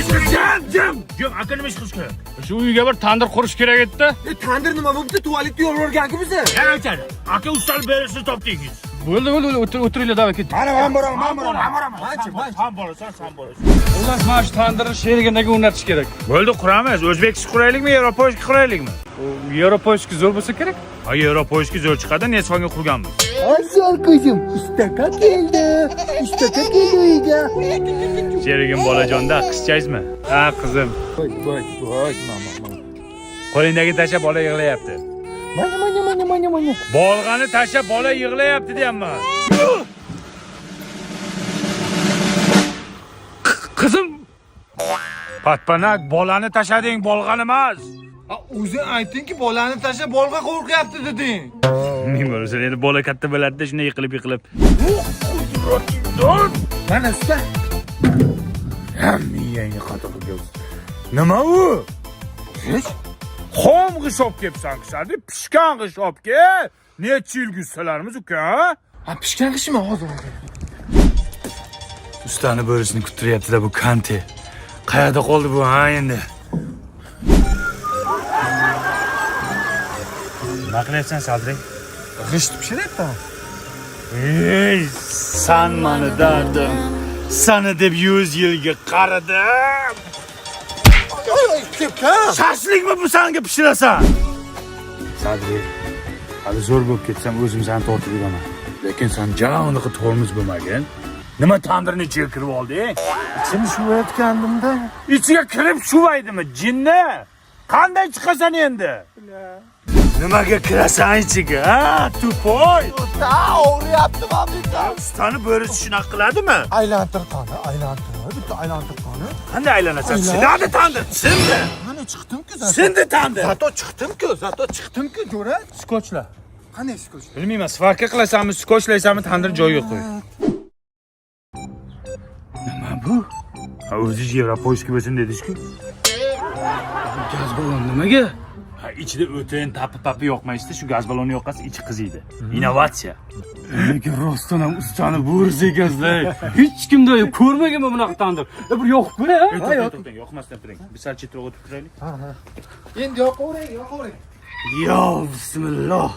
qilsan? Jim, aka nima ish qilish kerak? Shu uyga bir tandir qurish kerak edi. Tandir nima bo'libdi? Tualetga yo'l o'rganki bizni. Ya aytadi. Aka ustal berishni topdingiz. Bo'ldi, o'tiringlar, davay ketdik. Mana men boraman. Ham borasan, ham borasan. Xullas, mana shu tandirni sherigidagi o'rnatish kerak. Bo'ldi, quramiz. O'zbekcha quraylikmi, Yevropoyskiy quraylikmi? Yevropoyskiy zo'r bo'lsa kerak. Ha, Yevropoyskiy zo'r chiqadi, Nesfonga qurganmiz. Asal kızım, ustaka keldi. Ustaka keldi uyga. Sherigim bolajonda qizchaysizmi? Ha, qizim. Voy, mama. Qo'lingdagi tasha bola yig'layapti. Mana. Bolg'ani tasha bola yig'layapti deyapman. Qizim, Patpanak, bolani tashlading, bolg'ani emas. O'zing aytdingki, bolani tashlab bolga qo'rqyapti deding. Men bo'lsa endi bola katta bo'ladida shunday yiqilib. Mana usta. Miyangga qatiq keldi. Nima u? Hech. Xom g'ishop kelibsan, qisadi, pishgan g'ishopga. Necha yil gussalarimiz uka? Ha, pishgan qishmi hozir? Ustani bo'risini kuttiryapti-da bu Kante. Qayerda qoldi bu ha endi? Nima qilyapsan, Sadri? G'isht pishiryapman. Ey, san mani dardim. Sana deb 100 yilga qaradim. Shashlikmi bu senga pishirasan? Sadri, hali zo'r bo'lib ketsam o'zim seni tortib yuraman. Lekin sen javonika tormoz bo'lmagin. Nima tandirni ichiga kirib olding? Ichim shuvayotgandimda. Ichiga kirib shuvaydimi, jinni? Qanday chiqasan endi? Nimaga kirasan ichiga, ha? Tupoy. Usta, o'g'riyapti mamlika. Ustani bo'risi shunaqa qiladimi? Aylantir qani. Bitta aylantir qani. Qanday aylanasan? Sinadi tandir, sindi. Mana chiqdim-ku. Sindi tandir. Zato chiqdim-ku, jo'ra. Skochla. Qanday skoch? Bilmayman, svarka qilasanmi, skochlaysanmi, tandir joyiga qo'y. Nima bu? Ha, o'zi Yevropoyskiy bo'lsin dedish-ku. gaz ballon nimaga? Ha, ichida o'tin, tapi yoqmaydi, shu gaz ballonni yoqqasi ichi qiziydi. Innovatsiya. Lekin rostdan ham ustani bo'risi ekansiz. Hech kimda ko'rmaganman bunaqa tandir. Bir yoqib ko'ray, ha? To'xtang, yoqmasdan turing. Bir sal chetroq o'tib turaylik. Endi yoqavering. Yo, bismillah.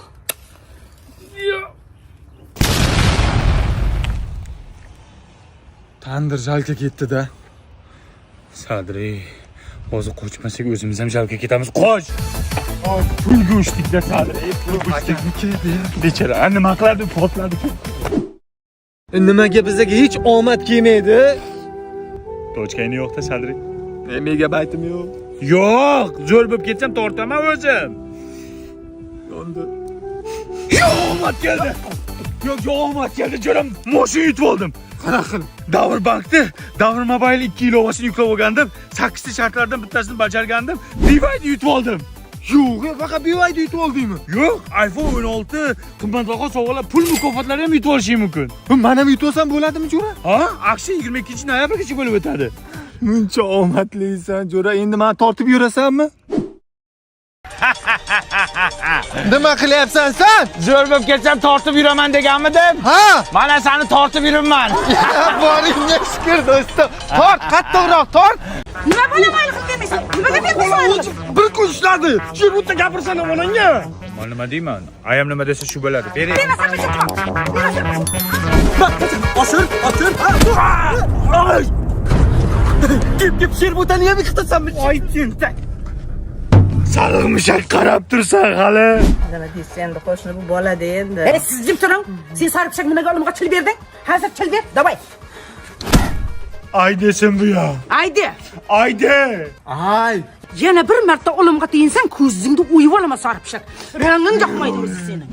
Tandir jalka ketdi-da. Sadri, hozir qochmasak o'zimiz ham jalga ketamiz. Qoch! Pul go'shtlikda Sadri, pul go'shtlikniki. Bechara, nima qiladi? Portladi. Nimaga bizga hech omad kelmaydi? Tochkayni yo'qda Sadri. Megabaytim yo'q. Yo'q, zo'r bo'lib ketsam tortaman o'zim. Yo'ndi. Yo'q, omad keldi. Yo'q, omad keldi. Jo'ram, mashina yutib oldim. Qanaqa qilib? Davr bankda Davr Mobile 2 ilovasini yuklab olgandim. 8 ta shartlardan bittasini bajargandim. BYD yutib oldim. Yo'q, faqat BYD yutib oldingmi? Yo'q, iPhone 16 qimmatbaho sovg'alar, pul mukofotlari ham yutib olishing mumkin. Men ham yutib olsam bo'ladimi, jo'ra? Ha, aksiya 22-noyabrgacha bo'lib o'tadi. Muncha omadlisan, jo'ra. Endi meni tortib yurasanmi? Nima qilyapsan sen? Zo'r bo'lib ketsam tortib yuraman deganmidim? Ha? Mana seni tortib yuribman. Boringga shukr, do'stim. Tort, qattiqroq tort. Nima bo'lamayli qilib kelmaysan? Nimaga kelmaysan? Bir kun ishladi. Shu yerda gapirsan onangga. Men nima deyman? Ayam nima desa shu bo'ladi. Bering. Oshir. Gip sherbutani ham yiqitasanmi? Oy tentak. Sariq mushak qarab tursan hali. Nima deysiz endi qo'shni bu bolada endi. Siz jim turing. Sen saripshak nimaga olimga til berding? Hozir til ber, davay. Ay desin bu ya. Aydi. Ayde. Ay. Yana bir marta olimga teginsang, ko'zingni o'yib olaman saripshak. Rangin yoqmaydi o'zi seni.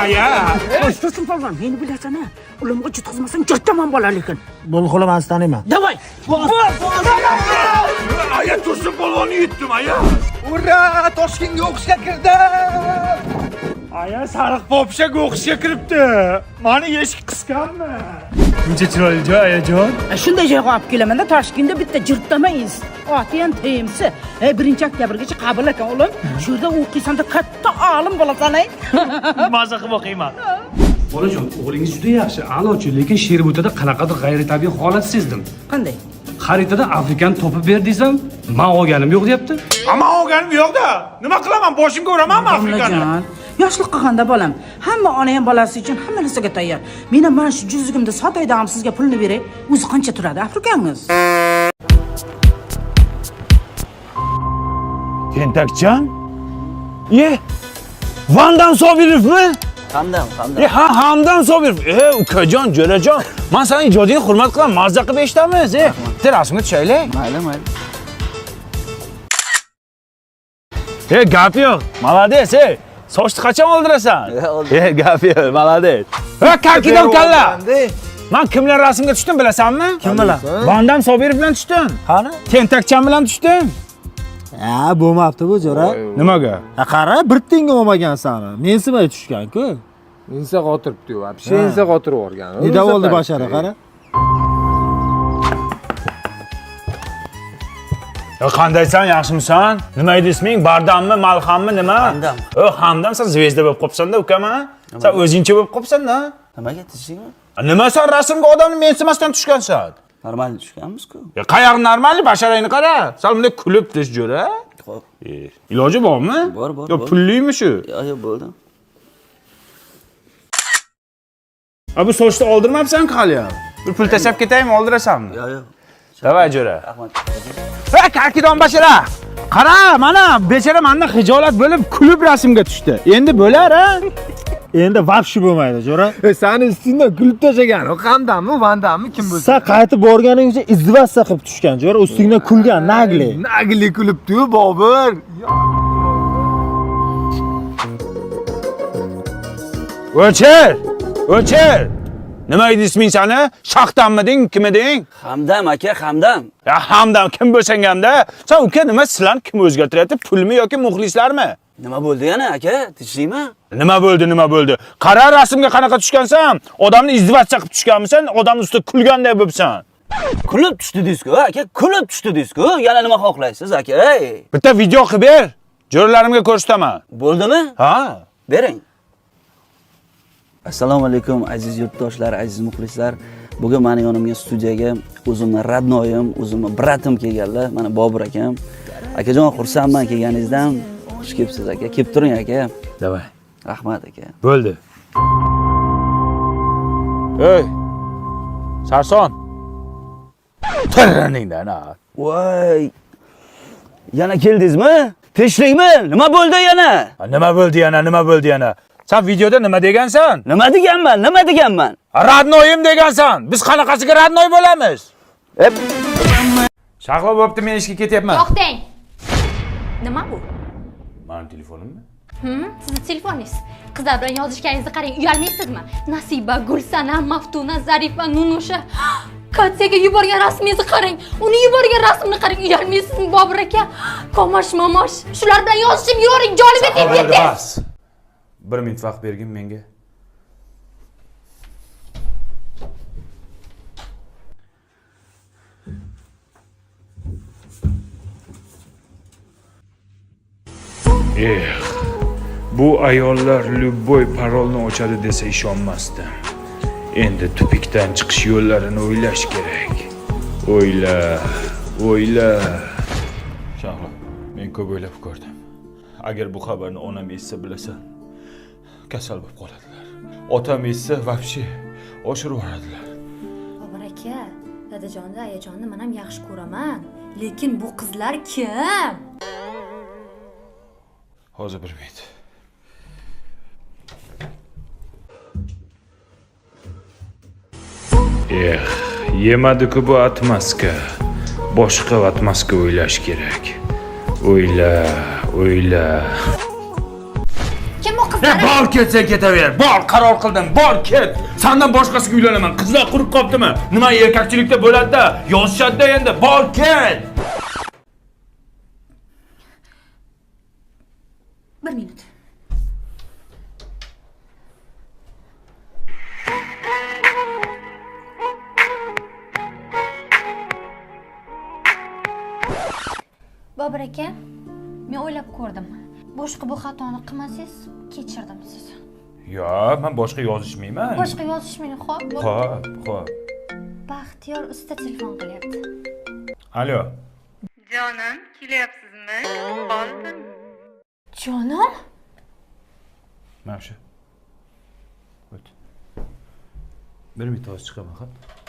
Aya. To'sin polvon, meni bilasan-a? Olimga jutqizmasang jo'ttaman bo'lar lekin. Buni qo'laman taniyman. Davay. Aya To'sin polvonni yutdim aya. Ura, Toshkentga o'qishga kirdi. Aya sariq popshak o'qishga kiribdi. Mani eshik qisqanmi? Buncha chiroyli joy ayajon. Shunday joyga olib kelaman-da, Toshkentda bitta jirtdamaysiz. Oti ham Temsi. 1-oktyabrgacha qabul ekan o'g'lim. Shu yerda o'qiysan-da katta olim bo'lasan-ay. Maza qilib o'qiyman. Bolajon, o'g'lingiz juda yaxshi, a'lochi, lekin Sherbutada qanaqadir g'ayritabiiy holat sezdim. Qanday? xaritada Afrikani topib ber desam, men olganim yo'q deyapti. Ama olganim yo'q-da. Nima qilaman? Boshimga uramanmi Afrikani? Domlajon, yoshlik qilganda bolam, hamma ona ham bolasi uchun hamma narsaga tayyor. Men ham mana shu juzugimda sotoyda ham sizga pulni beray. O'zi qancha turadi Afrikangiz? Tentakjon? Vandan Sobirovmi? Hamdam. Hamdan Sobirov. Ukajon, jo'rajon. Men sening ijodingni hurmat qilaman. Mazza qilib eshitamiz. Bitta rasmga tushaylik. Mayli. Gap yo'q. Молодец, sochni qachon oldirasan? Gap yo'q, молодец. Kakidon kalla. Men kimlar rasmga tushdim bilasanmi? Kim bilan? Vandam Sobirov bilan tushdim. Qani? Tentakchan bilan tushdim. Bo'lmabdi bu jo'ra. Nimaga? Qara, bir tenga olmagan sani. Mensimay tushgan-ku. Insa qotiribdi-yu, вообще insa qotirib yuborgan. Nida bo'ldi bashara, qara. Qandaysan, yaxshimisan? Nima edi isming? Bardammi, Malhammi, nima? Hamdam. Hamdam, sen zvezda bo'lib qopsan-da, ukama. Sen o'zingcha bo'lib qopsan-da. Nimaga tishingmi? Nima sen rasmga odamni mensimasdan tushgansan? Normal tushganmiz-ku. Qayog'i normal, basharangni qara. Sen bunday kulib tish jo'ra. Xo'p. Iloji bormi? Bor. Yo, pullimi shu? Yo'q, bo'ldi. Bu sochni oldirmabsan-ku hali ham. Bir pul tashlab ketaymi, oldirasanmi? Yo'q. Davay jo'ra. Rahmat. Kakidon bashara. Qara, mana bechara mendan xijolat bo'lib kulib rasmga tushdi. Endi bo'lar, ha? Endi vapshi bo'lmaydi, jo'ra. Sani ustingdan kulib tashagan. O qandammi, vandammi, kim bo'lsa. Sen qaytib borganingcha izdivassa qilib tushgan, jo'ra. Ustingdan kulgan, nagli. Nagli kulibdi-yu, Bobur. O'chir. Nima edi isming sani? Shaxtanmiding, kim eding? Hamdam aka, Hamdam. Ya Hamdam kim bo'lsang hamda? Sen uka nima sizlarni kim o'zgartiryapti? Pulmi yoki muxlislarmi? Nima bo'ldi yana aka? Tishlaymi? Nima bo'ldi? Qara rasmga qanaqa tushgansan? Odamni izdivatcha qilib tushganmisan? Odamning ustida kulganday bo'libsan. Kulib tushdi deysiz-ku, aka. Kulib tushdi deysiz-ku. Yana nima xohlaysiz aka? Bitta video qilib ber. Jo'ralarimga ko'rsataman. Bo'ldimi? Ha? Bering. Assalomu alaykum aziz yurtdoshlar, aziz muxlislar. Bugun meni yonimga studiyaga o'zimni radnoyim, o'zimni bratim kelganlar. Mana Bobur akam. Akajon, xursandman kelganingizdan. Xush kelibsiz aka. Kelib turing aka. Davay. Rahmat aka. Bo'ldi. Ey. Sarson. Tarraningdan ha. Voy. Yana keldingizmi? Tinchlikmi? Nima bo'ldi yana? Nima bo'ldi yana? Sen videoda nima degansan? Nima deganman? Radnoyim degansan. Biz qanaqasiga radnoy bo'lamiz? Shahlo bo'pti, men ishga ketyapman. To'xtang. Nima bu? Mening telefonimmi? Sizni telefoningiz. Qizlar bilan yozishganingizni qarang, uyalmaysizmi? Nasiba, Gulsana, Maftuna, Zarifa, Nunusha. Katyaga yuborgan rasmingizni qarang. Uni yuborgan rasmini qarang, uyalmaysizmi Bobur aka? Mamosh. Shular bilan yozishim yuboring, jonim ketdi. Bas. 1 minut vaqt bergin menga. Bu ayollar любой parolni ochadi desa ishonmasdim. Endi tupikdan chiqish yo'llarini o'ylash kerak. O'yla. Shahlo, men ko'p o'ylab ko'rdim. Agar bu xabarni onam eshitsa bilasan, kasal bo'lib qoladilar. Otam eshitsa вообще oshirib yuboradilar. Bobur aka, dadajonni, ayajonni men ham yaxshi ko'raman. Lekin bu qizlar kim? Hozir 1 minut. Yemadi-ku bu atmaska. Boshqa atmaska o'ylash kerak. O'yla. Kim bu qizlar? Bor ketsa ketaver. Bor, qaror qildim. Bor ket. Sendan boshqasiga uylanaman. Qizlar qurib qoptimi? Nima erkakchilikda bo'ladi-da, yozishadi-da endi. Bor ket. 1 minut. Bobur aka, men o'ylab ko'rdim. Boshqa bu xatoni qilmasangiz, kechirdim sizni. Yo, men boshqa yozishmayman. Boshqa yozishmayman, xo'p. Xo'p. Baxtiyor usta telefon qilyapti. Alo. Jonim, kelyapsizmi? Qoldim. Jonim? Mana shu. O't. Bir minut chiqaman, xo'p.